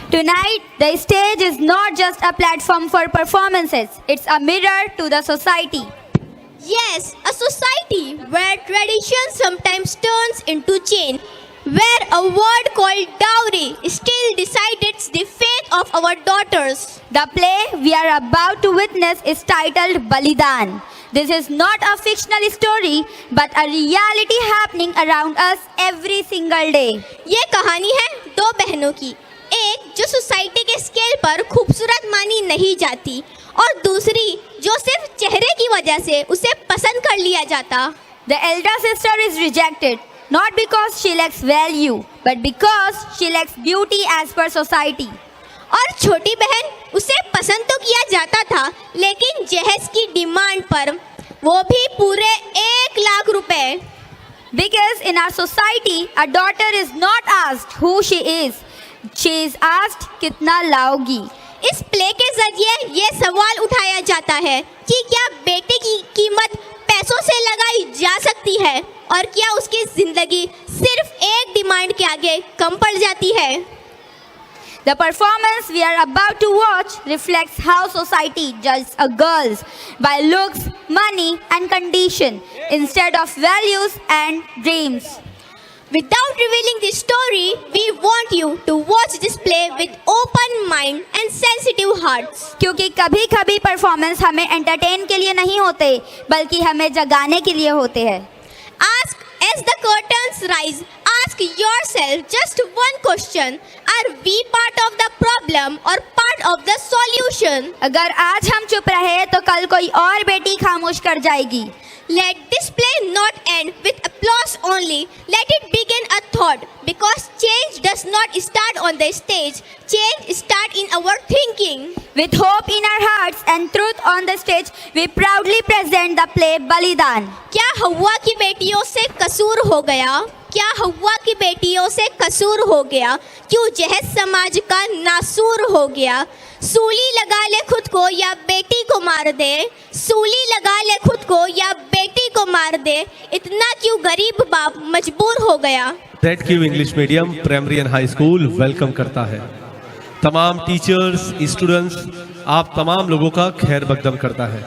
Tonight, the stage is not just a platform for performances, it's a mirror to the society. Yes, a society where tradition sometimes turns into chain, where a word called dowry still decides the fate of our daughters. The play we are about to witness is titled Balidan. This is not a fictional story, but a reality happening around us every single day. ये कहानी है दो बहनों की, एक जो society के scale पर खूबसूरत मानी नहीं जाती और दूसरी जो सिर्फ चेहरे की वजह से उसे पसंद कर लिया जाता. The elder sister is rejected, not because she lacks value, but because she lacks beauty as per society. और छोटी बहन उसे पसंद तो किया जाता था, लेकिन जहेज की डिमांड पर, वो भी पूरे 1 लाख रुपए. Because in our society, a daughter is not asked who she is asked कितना लाओगी. इस प्ले के जरिए ये सवाल उठाया जाता है कि क्या बेटे की कीमत पैसों से लगाई जा सकती है और क्या उसकी जिंदगी सिर्फ एक डिमांड के आगे कम पड़ जाती है. The performance we are about to watch reflects how society judges a girl by looks, money and condition instead of values and dreams. Without revealing the story, we want you to watch this play with open mind and sensitive hearts. क्योंकि कभी कभी performance हमें entertain के लिए नहीं होते, बल्कि हमें जगाने के लिए होते हैं. Ask as the curtains rise, ask yourself just one question. Are we part of the problem or part of the solution? अगर आज हम चुप रहे तो कल कोई और बेटी खामोश कर जाएगी. Let this play not end with applause only. Let it begin a thought, because change does not start on the stage. Change starts in our thinking. With hope in our hearts and truth on the stage, we proudly present the play Balidan. क्या हव्वा की बेटियों से कसूर हो गया? क्या हव्वा की बेटियों से कसूर हो गया? क्यों जहेज समाज का नासूर हो गया? सूली लगा ले खुद को या बेटी को मार दे. सूली लगा ले खुद को या बेटी को मार दे. इतना क्यों गरीब बाप मजबूर हो गया. Red Q English medium primary and high school welcome करता है. तमाम टीचर्स, स्टूडेंट्स, आप तमाम लोगों का खैर मकदम करता है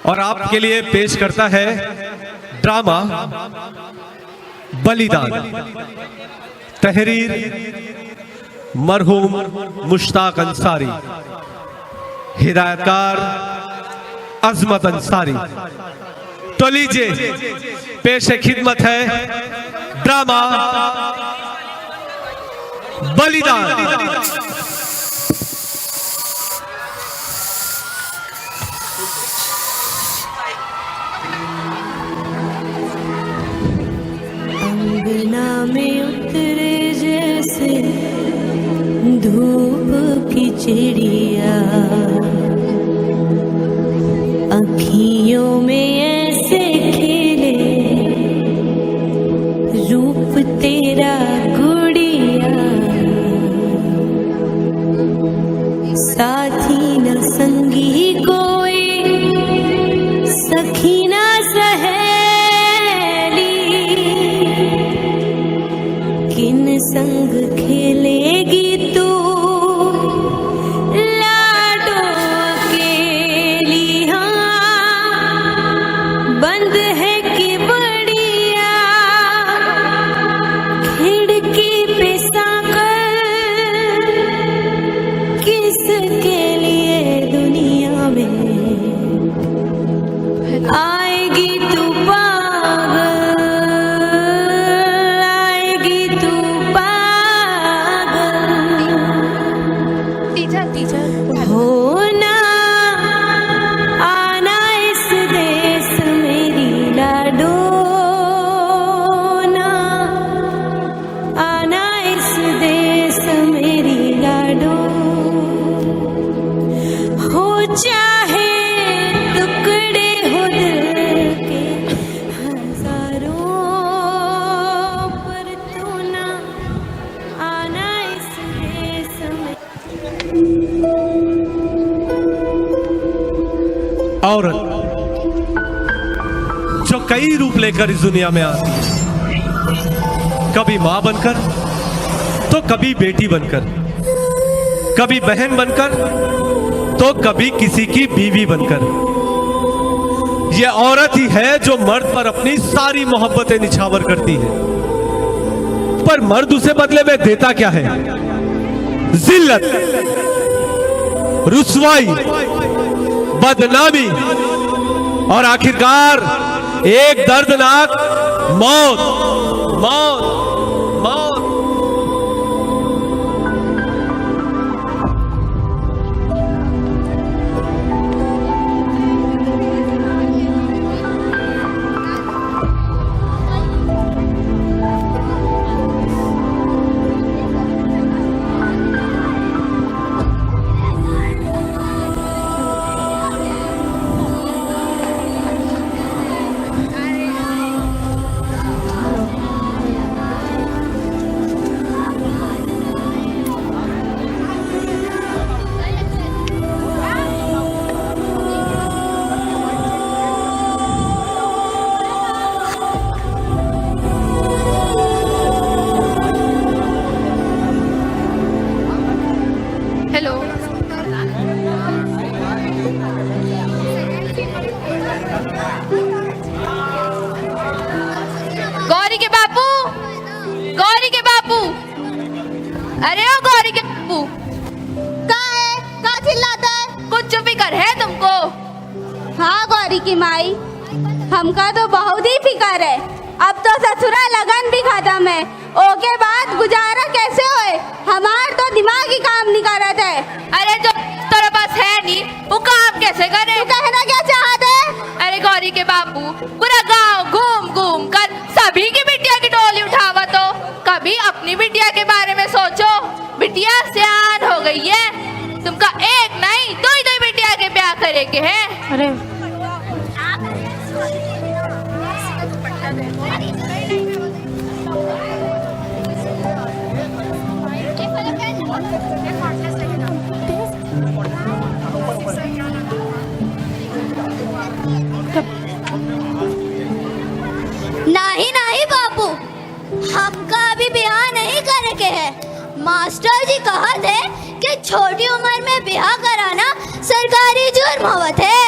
और आपके लिए पेश करता है ड्रामा बलिदान. तहरीर मरहूम मुश्ताक अंसारी, हिदायतकार अजमत अंसारी. तो लीजिए पेश खिदमत है ड्रामा बलिदान. अंगना में उतरे जैसे धूप की चिड़िया, अखियों में ऐसे खिले रूप तेरा गुड़िया. साथी न संगी कोई, सखी न सहेली, किन संग खेलेगी तू लाडो अकेली. हाँ, बंद है कि बढ़िया खिड़की पे साकर, किसके लिए दुनिया में आएगी तू पागल, आएगी तू पागल. होना आना इस देश मेरी लाडो, ना आना इस देश मेरी लाडो. हो चाहे टुकड़े हो दिल के हजारों, पर तू ना आना इस देश में. औरत जो कई रूप लेकर इस दुनिया में आती है, कभी मां बनकर तो कभी बेटी बनकर, कभी बहन बनकर, तो कभी किसी की बीवी बनकर। ये औरत ही है जो मर्द पर अपनी सारी मोहब्बतें निछावर करती है, पर मर्द उसे बदले में देता क्या है? जिल्लत, रुसवाई, बदनामी और आखिरकार एक दर्दनाक मौत। मौत, मौत। हेलो, गौरी के बापू, गौरी के बापू, अरे ओ गौरी के बापू, कहाँ है? कहाँ चिल्लाता है? कुछ चुप ही कर है तुमको। हाँ गौरी की माई, हमका तो बहुत ही फिकर है। अब तो ससुरा लगन भी खत्म है, ओके बाद गुजारा कैसे होए? हमार तो दिमाग ही काम नहीं कर रहा है। अरे जो तेरे पास है नहीं वो काम कैसे करे? तू कहना क्या चाहते है? अरे गौरी के बापू, पूरा गांव घूम घूम कर सभी की बिटिया की डोली उठावा, तो कभी अपनी बिटिया के बारे में सोचो। बिटिया सियान हो गई है, तुमका एक नहीं दो ही बिटिया के ब्याह करे के है। अरे नहीं नहीं बापू, हमका अभी ब्याह नहीं करे के है। मास्टर जी कहा थे कि छोटी उम्र में ब्याह कराना सरकारी जुर्म होवत है।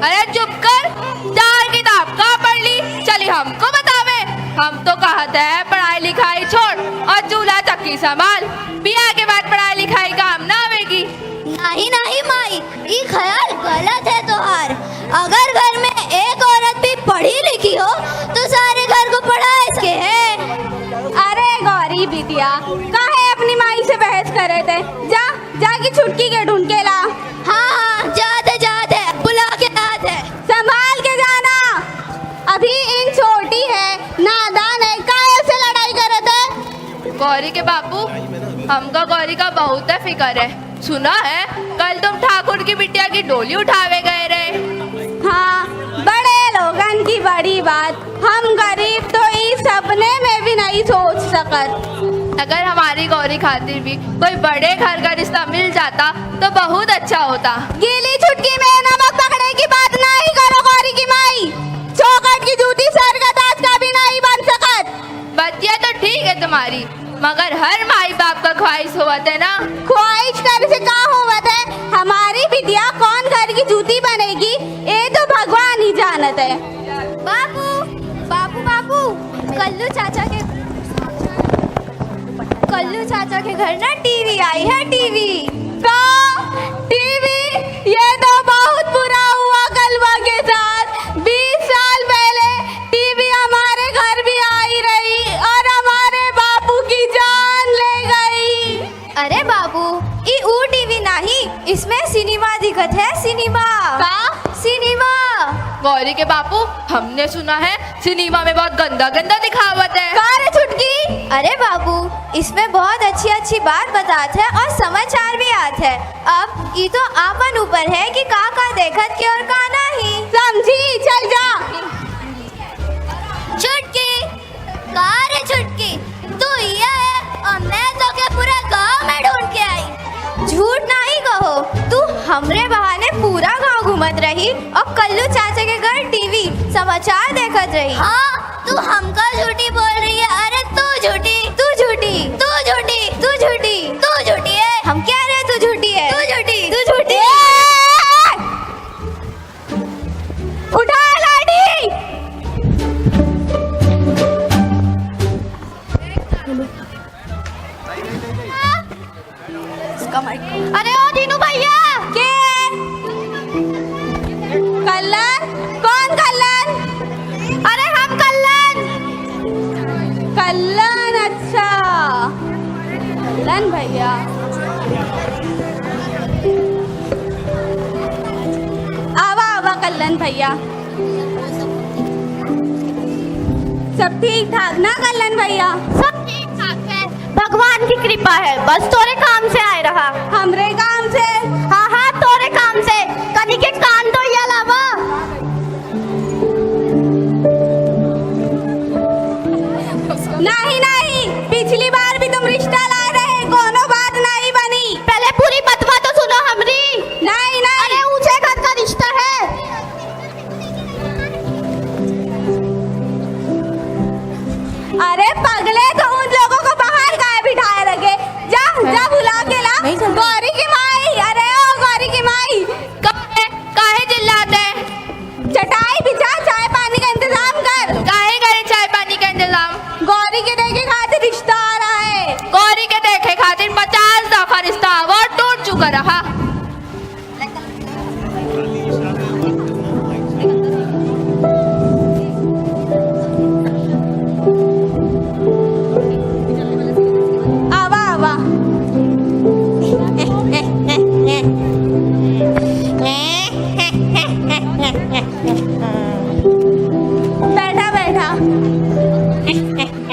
अरे चुप कर, चार किताब का पढ़ ली, चली हमको बतावे। हम तो कहते हैं पढ़ाई लिखाई छोड़ और चूल्हा चक्की संभाल, ब्याह के बाद पढ़ाई लिखाई काम ना आवेगी। नहीं नहीं माई, ये ख्याल गलत है तोहार। अगर घर में एक औरत भी पढ़ी लिखी हो तो सारे घर को पढ़ाए के है। अरे गौरी बिटिया, काहे अपनी माई से बहस करे थे? जा जाके छुटकी के ढूंढ के ला। हाँ हाँ, जाते जाते बुला के आते। संभाल के जाना, अभी इन छोटी है, नादान है, काहे से लड़ाई करे थे? गौरी के बापू, हमको गौरी का बहुत फिक्र है। सुना है कल तुम ठाकुर की बिटिया की डोली उठावे गए रहे। हाँ, बड़े लोगन की बड़ी बात, हम गरीब तो इस सपने में भी नहीं सोच सकत। अगर हमारी गौरी खातिर भी कोई बड़े घर का रिश्ता मिल जाता तो बहुत अच्छा होता। गीली छुटकी में नमक पकड़े की बात नहीं करो गौरी की माई। चौखट की जूती सर का ताज का भी नहीं बन सकत। बतिया तो ठीक है तुम्हारी, मगर हर माई बाप का ख्वाहिश होता है ना। ख्वाहिश कर से का होवत है? हमारी बिटिया कौन घर की जूती बनेगी ये तो भगवान ही जानत है। बाबू बाबू बाबू, कल्लू चाचा के घर ना टीवी आई है। टीवी का टीवी, ये तो बहुत बुरा हुआ कलवा के साथ। 20 साल पहले टीवी हमारे घर भी आई रही और हमारे बापू की जान ले गई। अरे बाबू, ये ऊ टीवी नहीं, इसमें सिनेमा दिखत है। सिनेमा का सिनेमा। गौरी के बापू, हमने सुना है सिनेमा में बहुत गंदा गंदा दिखावत है। रे छुटकी, अरे बाबू, इसमें बहुत अच्छी अच्छी बात बताते हैं और समाचार भी आते हैं। अब ये तो आपन ऊपर है कि का देखत के और का नहीं। समझी? चल जा। छुटकी, रे छुटकी, तू ये है और मैं तो के पूरा गांव में ढूंढ के आई। झूठ नहीं कहो, तू हमरे बहाने पूरा गांव घूमत रही और कल्लू चाचा के घर टीवी समाचार देखत रही। हाँ, तू हमका झूठी बोल रही है। अरे तू झूठी, तू झूठी, तू झूठी, तू अरे ओ दीनू भैया के कल्याण? कौन कल्याण? अरे हम कल्याण। कल्याण, अच्छा कल्याण भैया। आवा आवा कल्याण भैया। सब ठीक ठाक ना कल्याण भैया? सब ठीक ठाक है, भगवान की कृपा है। बस तोरे काम से आए रहा। हमरे काम से? हाँ हाँ तोरे काम से। कनी के कान तो ये अलावा नहीं नहीं, पिछली बार भी तुम रिश्ता लाए रहे, कोनो बात नहीं बनी। पहले पूरी बतवा तो सुनो हमरी। नहीं नहीं, अरे ऊंचे घर का रिश्ता है। अरे पगले, तो उन लोगों को बाहर काहे बिठाए रखे? जा जा बुला के ला गौरी की माई। अरे ओ गौरी की माई, काहे चिल्लाते? चटाई बिछा, चाय पानी का इंतजाम कर। काहे करे चाय पानी का इंतजाम? गौरी के देखे खातिर रिश्ता आ रहा है। गौरी के देखे खातिर 50 दफा रिश्ता वो टूट चुका रहा। आवा आवा। बैठा बैठा,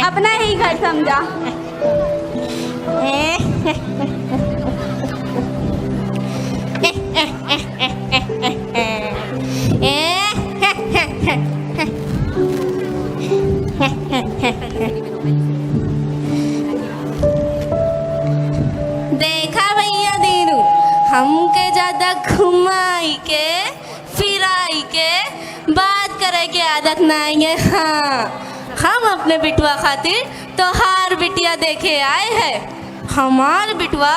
अपना ही घर समझा। देखा भैया दीनू, हमके ज्यादा घुमाई के फिराई के बात करे के आदत नहीं है। हाँ, हम अपने बिटवा खातिर तोहार बिटिया देखे आए हैं। हमार बिटवा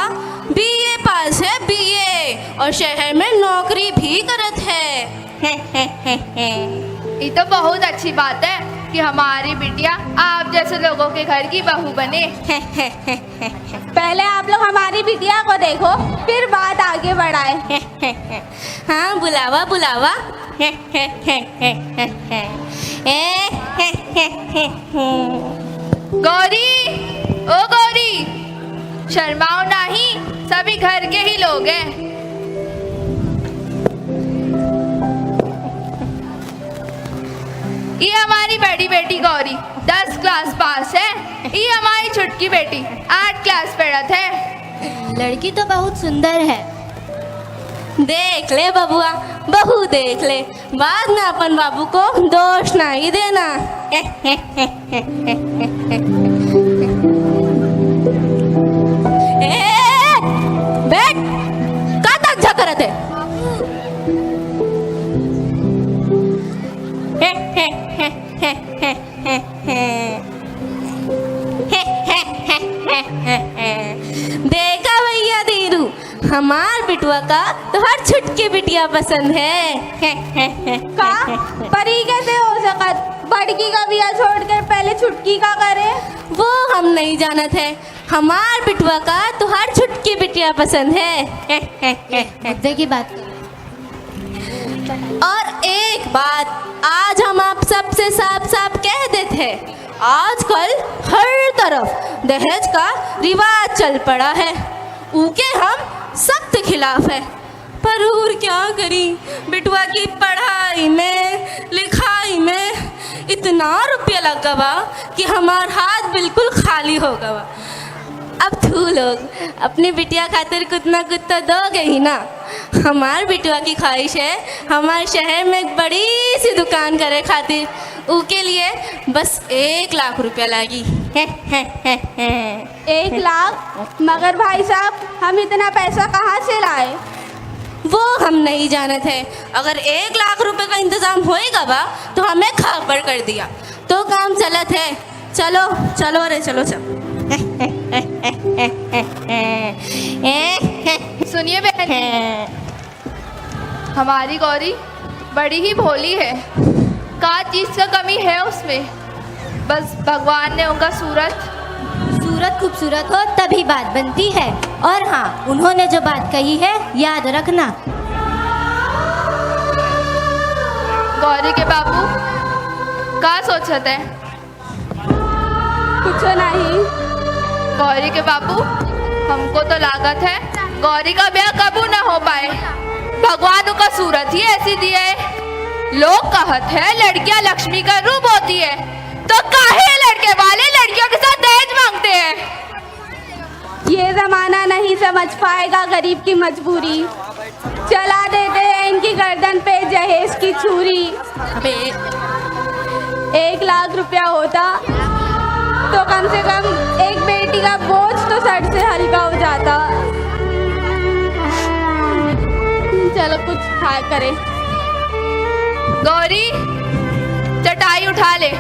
बीए पास है, बीए, और शहर में नौकरी भी करत है। ये तो बहुत अच्छी बात है कि हमारी बिटिया आप जैसे लोगों के घर की बहू बने। पहले आप लोग हमारी बिटिया को देखो, फिर बात आगे बढ़ाए। हाँ बुलावा बुलावा। गौरी, ओ गौरी, शर्माओ नहीं, सभी घर के ही लोग हैं। ये हमारी बड़ी बेटी गौरी 10 क्लास पास है। ये हमारी छुटकी बेटी 8 क्लास पढ़त है। लड़की तो बहुत सुंदर है। देख ले बबुआ, बहू देख ले, बाद में अपन बाबू को दोष नहीं देना। बैठ, का तक झकरत है? देखा भैया दीरू, हमार बिटवा का तो हर छुटकी बिटिया पसंद है। का परी कैसे हो सकत? बड़की का बिया छोड़कर पहले छुटकी का करे? वो हम नहीं जानत है। हमार बिटवा का तो हर छुटकी बिटिया पसंद है। मुद्दे की बात करो। और एक बात आज हम आप सबसे साफ साफ कह देते हैं, आजकल हर तरफ दहेज का रिवाज चल पड़ा है। उके हम सख्त खिलाफ है, पर और क्या करी, बिटवा की पढ़ाई में लिखाई में इतना रुपया लगा बा कि हमार हाथ बिल्कुल खाली हो गवा। अब तू लोग अपनी बिटिया खातिर कुछ ना कुछ तो दोगे ही ना। हमार बिटिया की ख्वाहिश है हमारे शहर में एक बड़ी सी दुकान करे खातिर, उसके लिए बस 1 लाख रुपया लागी। 1 लाख? मगर भाई साहब, हम इतना पैसा कहाँ से लाए? वो हम नहीं जानते थे। अगर 1 लाख रुपए का इंतजाम होएगा बा तो हमें खबर कर दिया तो काम चलत है। चलो चलो रे चलो चलो। सुनिए बहन, हमारी गौरी बड़ी ही भोली है। का चीज का कमी है उसमें, बस भगवान ने उनका सूरत सूरत खूबसूरत हो तभी बात बनती है। और हाँ, उन्होंने जो बात कही है याद रखना। गौरी के बाबू का सोचते हैं? कुछ नहीं। गौरी के बाबू हमको तो लागत है गौरी का ब्याह कबू न हो पाए। भगवान का सूरत ही ऐसी दी है। लोग कहत है लड़कियां लक्ष्मी का रूप होती है, तो काहे लड़के वाले लड़कियों के साथ दहेज मांगते हैं? ये जमाना नहीं समझ पाएगा गरीब की मजबूरी। चला देते हैं इनकी गर्दन पे जहेज की छुरी। 1 लाख रुपया होता तो कम से कम एक बेटी का बोझ तो सर से हल्का हो जाता। चलो कुछ खा करे। गौरी चटाई उठा ले।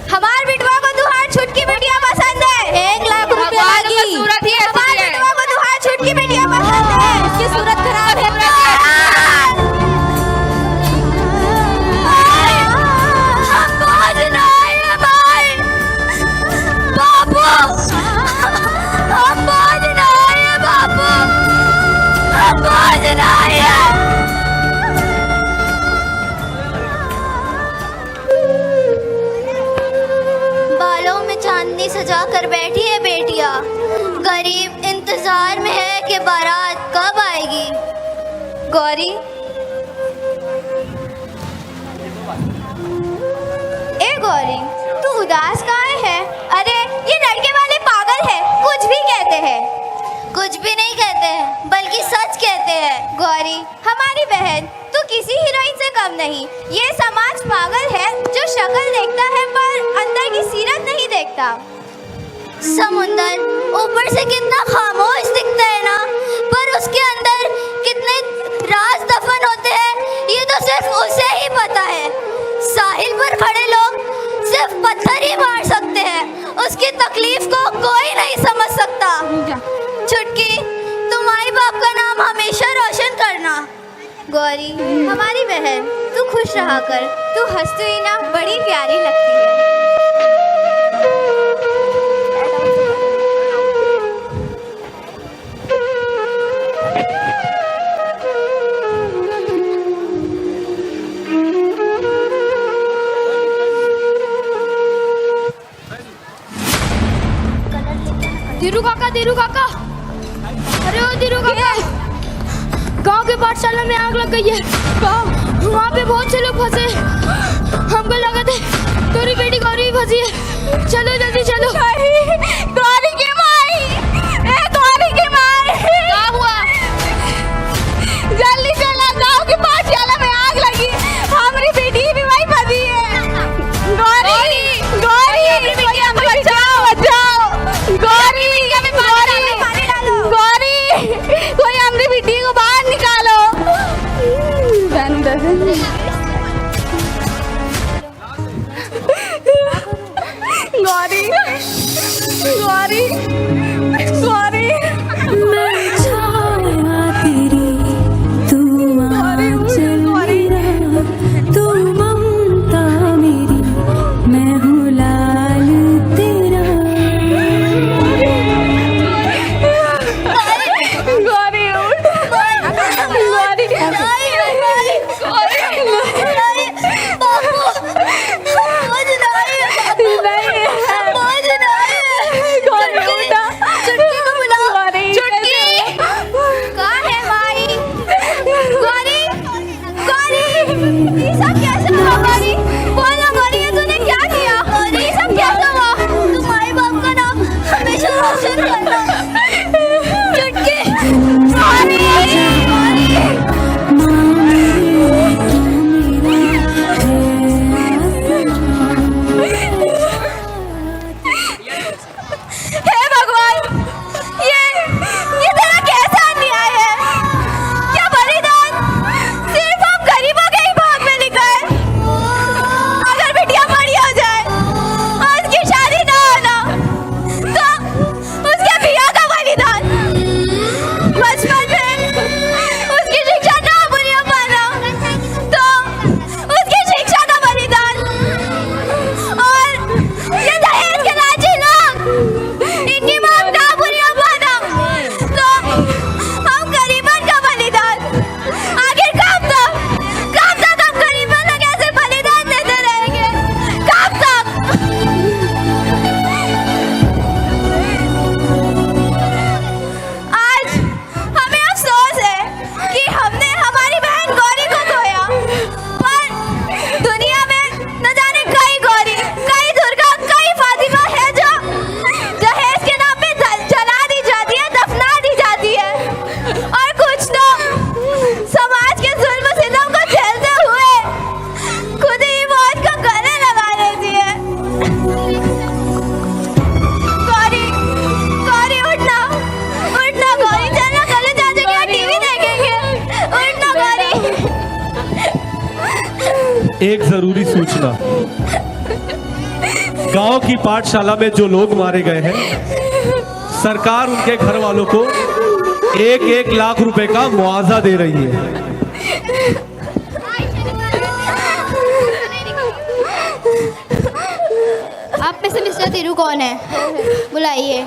हमार बिटवा को तुहार छुटकी बेटिया पसंद है। 1 लाख रुपया भगवान का लागी। सूरत ही ऐसी हमार है। बिटवा को तुहार छुटकी बेटिया पसंद है। उसकी सूरत खराब है। बालों में चांदनी सजा कर बैठी है बेटिया। गरीब इंतजार में है कि बारात कब आएगी। गौरी, ए गौरी, तू उदास काहे है? अरे ये लड़के वाले पागल है, कुछ भी कहते हैं। कुछ भी नहीं कहते हैं, बल्कि सच कहते हैं। गौरी हमारी बहन, तू किसी हीरोइन से कम नहीं। ये समाज पागल है जो शक्ल देखता है पर अंदर की सीरत नहीं देखता। समुंदर ऊपर से कितना खामोश दिखता है ना, पर उसके अंदर कितने राज दफन होते हैं ये तो सिर्फ उसे ही पता है। साहिल पर खड़े लोग सिर्फ पत्थर ही मार सकते हैं, उसकी तकलीफ को कोई नहीं समझ सकता। छुटकी, तुम माई बाप का नाम हमेशा रोशन करना। गौरी हमारी बहन, तू खुश रहा कर। तू हंसती हुई ना बड़ी प्यारी लगती है। धीरू काका, अरे ओ धीरू काका, गांव के पाठशाला में आग लग गई है। वहाँ पे बहुत से लोग फंसे। हमको लगा था तेरी बेटी गौरी फंसी है। चलो जल्दी चलो। गौरी की माई, गौरी की माई, क्या हुआ? जल्दी चला, गांव के पाठशाला में आग लगी। हमारी बेटी भी वहीं फंसी है। गौरी, गौरी, अपनी बिटिया को बचाओ, बचाओ। गौरी, गौरी, कोई हमारी बेटी को बाहर निकालो। गौरी, गौरी, गौरी, मैं छाया तेरी, तू आंचल मेरा, तू ममता मेरी, मैं हूँ लाल तेरा। गौरी उठ, गौरी, गौरी उठ। एक जरूरी सूचना, गांव की पाठशाला में जो लोग मारे गए हैं, सरकार उनके घर वालों को 1-1 लाख रुपए का मुआवजा दे रही है। आप में से मिस्टर तिरु कौन है? बुलाइए।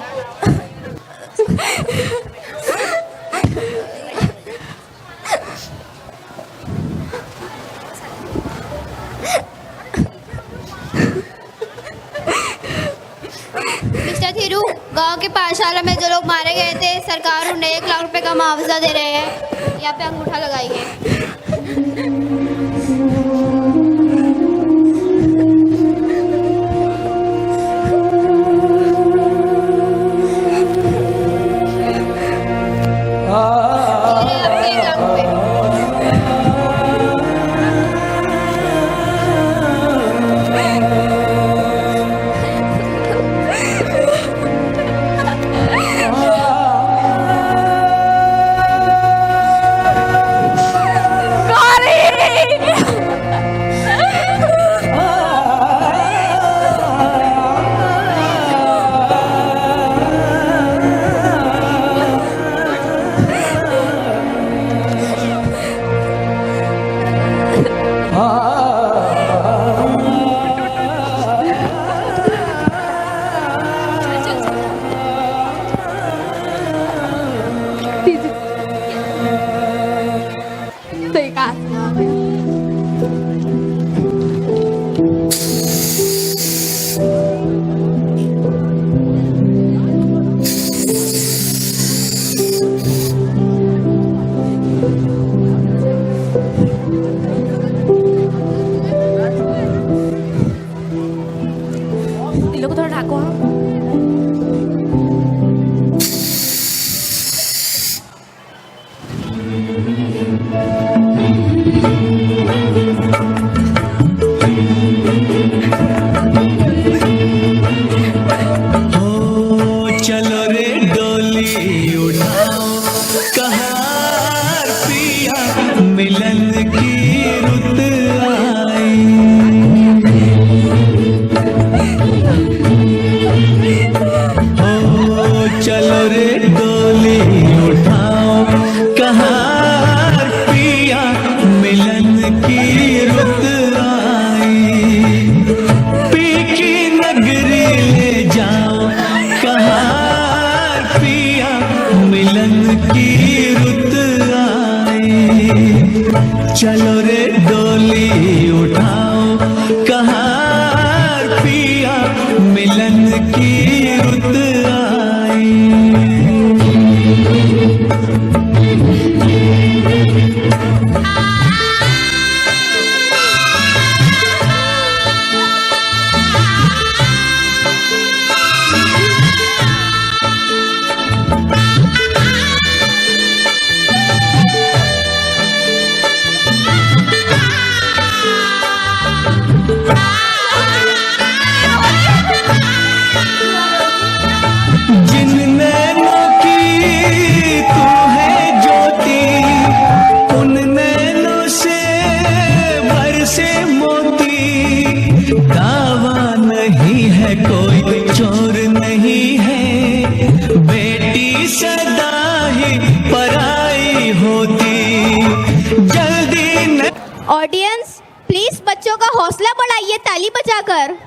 मिस्टर थिरू, गांव के पाठशाला में जो लोग मारे गए थे, सरकार उन्हें 1 लाख रुपए का मुआवजा दे रहे हैं। यहाँ पे अंगूठा लगाइए। सही कहा। इन लोग को थोड़ा ढाको। हाँ, चलो रे डोली उठाओ, कहार पिया मिलन की रुत आई। हो चलो रे डोली उठाओ, कहार पिया मिलन की रुत आई। पी की नगरी ले जाओ, कहार पिया मिलन की रुत आई। चलो रे डोली उठाओ, कहार पिया मिलन की रुत आई। जिन नैनों की तू है ज्योति, उन नैनों से बरसे मोती। दावा नहीं है कोई चोर नहीं है, बेटी सदा ही पराई होती। जल्दी न ऑडियंस, प्लीज बच्चों का हौसला बढ़ाइए ताली बजाकर।